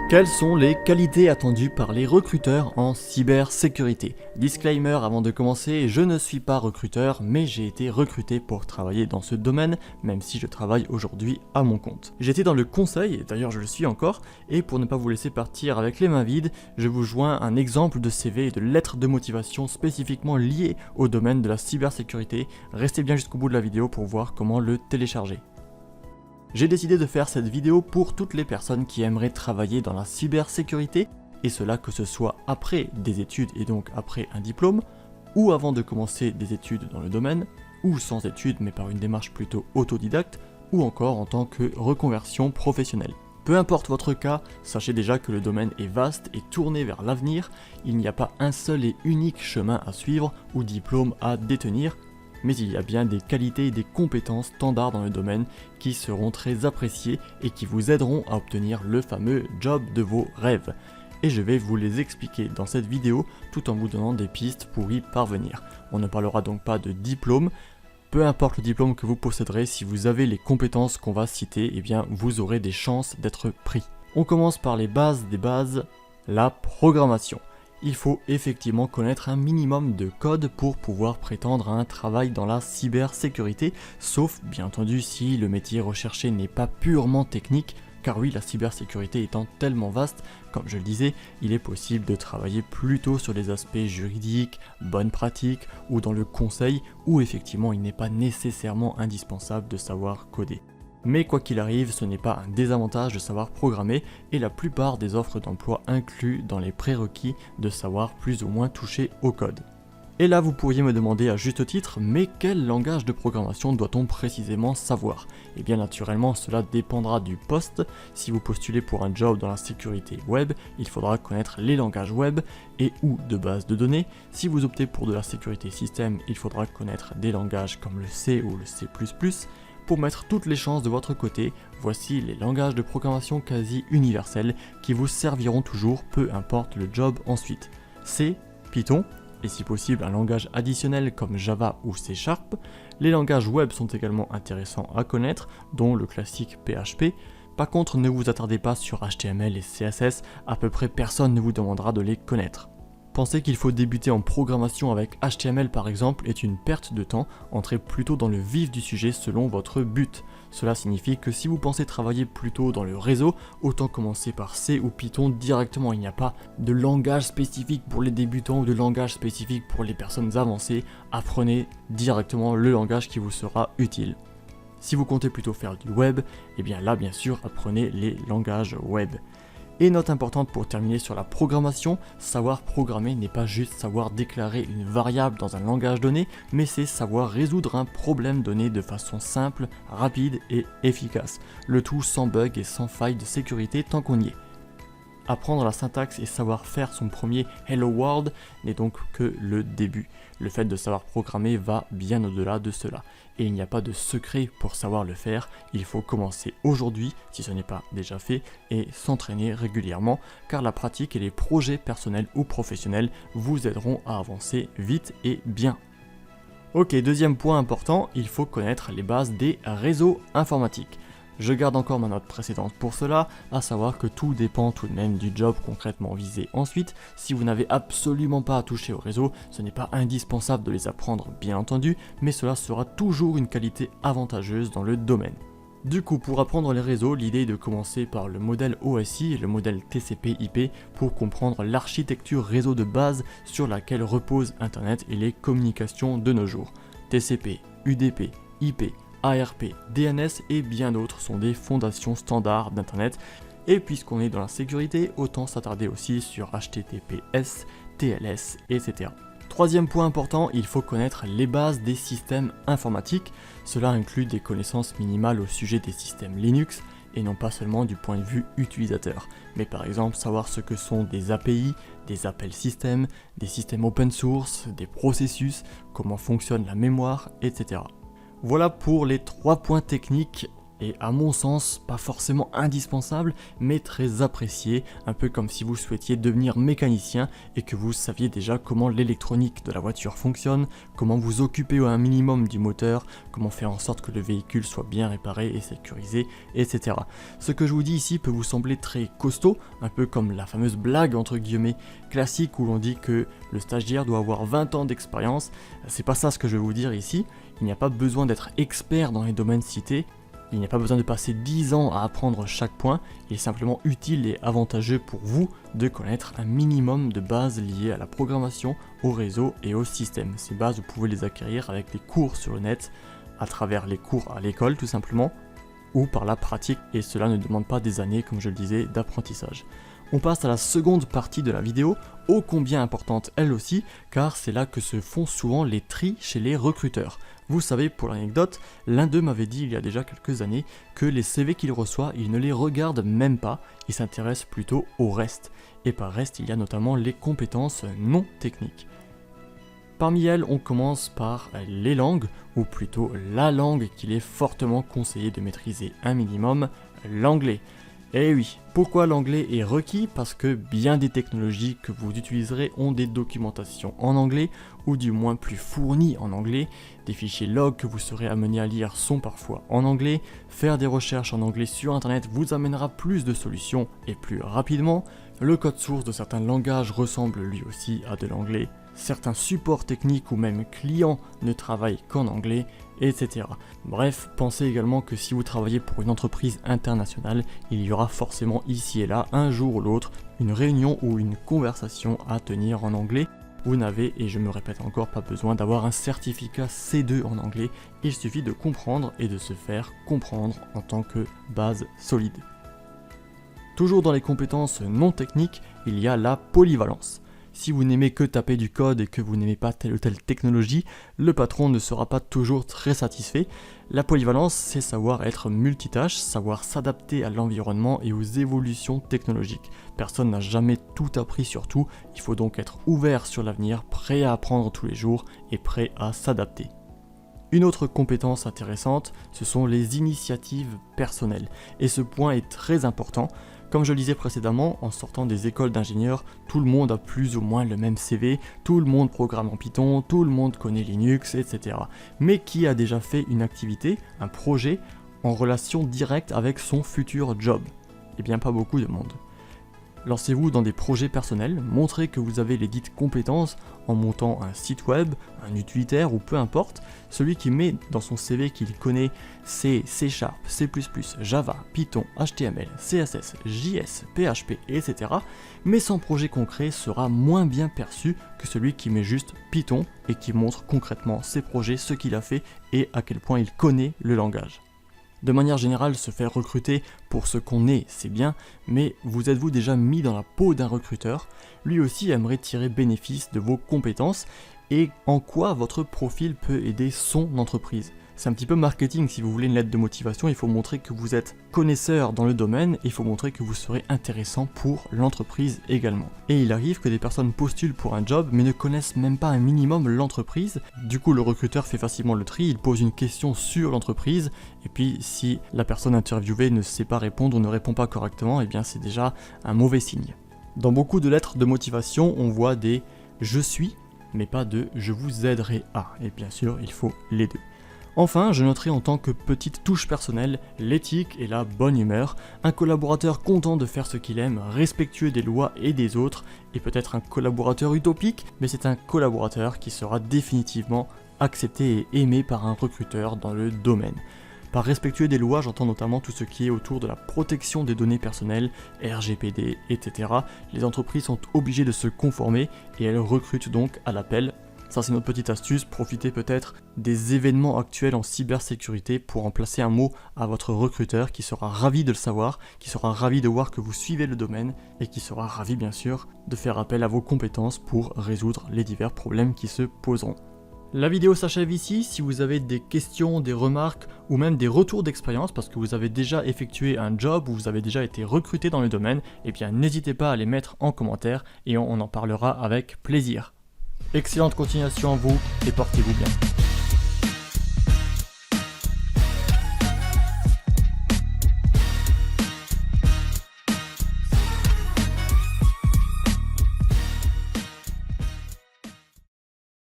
Quelles sont les qualités attendues par les recruteurs en cybersécurité? Disclaimer avant de commencer, je ne suis pas recruteur, mais j'ai été recruté pour travailler dans ce domaine, même si je travaille aujourd'hui à mon compte. J'étais dans le conseil, et d'ailleurs je le suis encore, et pour ne pas vous laisser partir avec les mains vides, je vous joins un exemple de CV et de lettre de motivation spécifiquement liées au domaine de la cybersécurité. Restez bien jusqu'au bout de la vidéo pour voir comment le télécharger. J'ai décidé de faire cette vidéo pour toutes les personnes qui aimeraient travailler dans la cybersécurité, et cela que ce soit après des études et donc après un diplôme, ou avant de commencer des études dans le domaine, ou sans études mais par une démarche plutôt autodidacte, ou encore en tant que reconversion professionnelle. Peu importe votre cas, sachez déjà que le domaine est vaste et tourné vers l'avenir, il n'y a pas un seul et unique chemin à suivre ou diplôme à détenir, mais il y a bien des qualités et des compétences standards dans le domaine qui seront très appréciées et qui vous aideront à obtenir le fameux job de vos rêves. Et je vais vous les expliquer dans cette vidéo tout en vous donnant des pistes pour y parvenir. On ne parlera donc pas de diplôme, peu importe le diplôme que vous posséderez, si vous avez les compétences qu'on va citer, eh bien vous aurez des chances d'être pris. On commence par les bases des bases, la programmation. Il faut effectivement connaître un minimum de code pour pouvoir prétendre à un travail dans la cybersécurité, sauf bien entendu si le métier recherché n'est pas purement technique, car oui, la cybersécurité étant tellement vaste, comme je le disais, il est possible de travailler plutôt sur les aspects juridiques, bonnes pratiques, ou dans le conseil, où effectivement il n'est pas nécessairement indispensable de savoir coder. Mais quoi qu'il arrive, ce n'est pas un désavantage de savoir programmer et la plupart des offres d'emploi incluent dans les prérequis de savoir plus ou moins toucher au code. Et là vous pourriez me demander à juste titre, mais quel langage de programmation doit-on précisément savoir? Et bien naturellement cela dépendra du poste. Si vous postulez pour un job dans la sécurité web, il faudra connaître les langages web et ou de base de données. Si vous optez pour de la sécurité système, il faudra connaître des langages comme le C ou le C++. Pour mettre toutes les chances de votre côté, voici les langages de programmation quasi universels qui vous serviront toujours, peu importe le job ensuite. C, Python, et si possible un langage additionnel comme Java ou C#. Les langages web sont également intéressants à connaître, dont le classique PHP. Par contre, ne vous attardez pas sur HTML et CSS, à peu près personne ne vous demandera de les connaître. Penser qu'il faut débuter en programmation avec HTML par exemple est une perte de temps, entrez plutôt dans le vif du sujet selon votre but. Cela signifie que si vous pensez travailler plutôt dans le réseau, autant commencer par C ou Python directement. Il n'y a pas de langage spécifique pour les débutants ou de langage spécifique pour les personnes avancées, apprenez directement le langage qui vous sera utile. Si vous comptez plutôt faire du web, et bien là bien sûr apprenez les langages web. Et note importante pour terminer sur la programmation, savoir programmer n'est pas juste savoir déclarer une variable dans un langage donné, mais c'est savoir résoudre un problème donné de façon simple, rapide et efficace. Le tout sans bug et sans faille de sécurité tant qu'on y est. Apprendre la syntaxe et savoir faire son premier Hello World n'est donc que le début. Le fait de savoir programmer va bien au-delà de cela. Et il n'y a pas de secret pour savoir le faire, il faut commencer aujourd'hui, si ce n'est pas déjà fait, et s'entraîner régulièrement, car la pratique et les projets personnels ou professionnels vous aideront à avancer vite et bien. Ok, deuxième point important, il faut connaître les bases des réseaux informatiques. Je garde encore ma note précédente pour cela, à savoir que tout dépend tout de même du job concrètement visé ensuite. Si vous n'avez absolument pas à toucher au réseau, ce n'est pas indispensable de les apprendre bien entendu, mais cela sera toujours une qualité avantageuse dans le domaine. Du coup, pour apprendre les réseaux, l'idée est de commencer par le modèle OSI et le modèle TCP/IP pour comprendre l'architecture réseau de base sur laquelle repose Internet et les communications de nos jours. TCP, UDP, IP, ARP, DNS et bien d'autres sont des fondations standards d'Internet. Et puisqu'on est dans la sécurité, autant s'attarder aussi sur HTTPS, TLS, etc. Troisième point important, il faut connaître les bases des systèmes informatiques. Cela inclut des connaissances minimales au sujet des systèmes Linux, et non pas seulement du point de vue utilisateur, mais par exemple savoir ce que sont des API, des appels système, des systèmes open source, des processus, comment fonctionne la mémoire, etc. Voilà pour les 3 points techniques et à mon sens pas forcément indispensable mais très apprécié, un peu comme si vous souhaitiez devenir mécanicien et que vous saviez déjà comment l'électronique de la voiture fonctionne, comment vous occuper un minimum du moteur, comment faire en sorte que le véhicule soit bien réparé et sécurisé, etc. Ce que je vous dis ici peut vous sembler très costaud, un peu comme la fameuse blague entre guillemets classique où l'on dit que le stagiaire doit avoir 20 ans d'expérience. C'est pas ça ce que je vais vous dire ici, il n'y a pas besoin d'être expert dans les domaines cités. Il n'y a pas besoin de passer 10 ans à apprendre chaque point, il est simplement utile et avantageux pour vous de connaître un minimum de bases liées à la programmation, au réseau et au système. Ces bases, vous pouvez les acquérir avec des cours sur le net, à travers les cours à l'école tout simplement, ou par la pratique, et cela ne demande pas des années, comme je le disais, d'apprentissage. On passe à la seconde partie de la vidéo, ô combien importante elle aussi, car c'est là que se font souvent les tris chez les recruteurs. Vous savez, pour l'anecdote, l'un d'eux m'avait dit il y a déjà quelques années que les CV qu'il reçoit, il ne les regarde même pas, il s'intéresse plutôt au reste. Et par reste, il y a notamment les compétences non techniques. Parmi elles, on commence par les langues, ou plutôt la langue qu'il est fortement conseillé de maîtriser un minimum, l'anglais. Et oui, pourquoi l'anglais est requis? Parce que bien des technologies que vous utiliserez ont des documentations en anglais, ou du moins plus fournies en anglais. Des fichiers log que vous serez amené à lire sont parfois en anglais. Faire des recherches en anglais sur internet vous amènera plus de solutions et plus rapidement. Le code source de certains langages ressemble lui aussi à de l'anglais. Certains supports techniques ou même clients ne travaillent qu'en anglais, etc. Bref, pensez également que si vous travaillez pour une entreprise internationale, il y aura forcément ici et là, un jour ou l'autre, une réunion ou une conversation à tenir en anglais. Vous n'avez, et je me répète encore, pas besoin d'avoir un certificat C2 en anglais, il suffit de comprendre et de se faire comprendre en tant que base solide. Toujours dans les compétences non techniques, il y a la polyvalence. Si vous n'aimez que taper du code et que vous n'aimez pas telle ou telle technologie, le patron ne sera pas toujours très satisfait. La polyvalence, c'est savoir être multitâche, savoir s'adapter à l'environnement et aux évolutions technologiques. Personne n'a jamais tout appris sur tout, il faut donc être ouvert sur l'avenir, prêt à apprendre tous les jours et prêt à s'adapter. Une autre compétence intéressante, ce sont les initiatives personnelles. Et ce point est très important. Comme je le disais précédemment, en sortant des écoles d'ingénieurs, tout le monde a plus ou moins le même CV, tout le monde programme en Python, tout le monde connaît Linux, etc. Mais qui a déjà fait une activité, un projet, en relation directe avec son futur job? Eh bien pas beaucoup de monde. Lancez-vous dans des projets personnels, montrez que vous avez les dites compétences en montant un site web, un utilitaire ou peu importe. Celui qui met dans son CV qu'il connaît C, C#, C++, Java, Python, HTML, CSS, JS, PHP, etc. mais sans projet concret sera moins bien perçu que celui qui met juste Python et qui montre concrètement ses projets, ce qu'il a fait et à quel point il connaît le langage. De manière générale, se faire recruter pour ce qu'on est, c'est bien, mais vous êtes-vous déjà mis dans la peau d'un recruteur? Lui aussi aimerait tirer bénéfice de vos compétences et en quoi votre profil peut aider son entreprise. C'est un petit peu marketing, si vous voulez une lettre de motivation, il faut montrer que vous êtes connaisseur dans le domaine et il faut montrer que vous serez intéressant pour l'entreprise également. Et il arrive que des personnes postulent pour un job mais ne connaissent même pas un minimum l'entreprise. Du coup, le recruteur fait facilement le tri, il pose une question sur l'entreprise et puis si la personne interviewée ne sait pas répondre ou ne répond pas correctement, eh bien c'est déjà un mauvais signe. Dans beaucoup de lettres de motivation, on voit des « je suis » mais pas de « je vous aiderai à ». Et bien sûr, il faut les deux. Enfin, je noterai en tant que petite touche personnelle l'éthique et la bonne humeur, un collaborateur content de faire ce qu'il aime, respectueux des lois et des autres, et peut-être un collaborateur utopique, mais c'est un collaborateur qui sera définitivement accepté et aimé par un recruteur dans le domaine. Par respectueux des lois, j'entends notamment tout ce qui est autour de la protection des données personnelles, RGPD, etc. Les entreprises sont obligées de se conformer et elles recrutent donc à l'appel. Ça c'est notre petite astuce, profitez peut-être des événements actuels en cybersécurité pour en placer un mot à votre recruteur qui sera ravi de le savoir, qui sera ravi de voir que vous suivez le domaine et qui sera ravi bien sûr de faire appel à vos compétences pour résoudre les divers problèmes qui se poseront. La vidéo s'achève ici. Si vous avez des questions, des remarques ou même des retours d'expérience parce que vous avez déjà effectué un job ou vous avez déjà été recruté dans le domaine, eh bien n'hésitez pas à les mettre en commentaire et on en parlera avec plaisir. Excellente continuation à vous et portez-vous bien.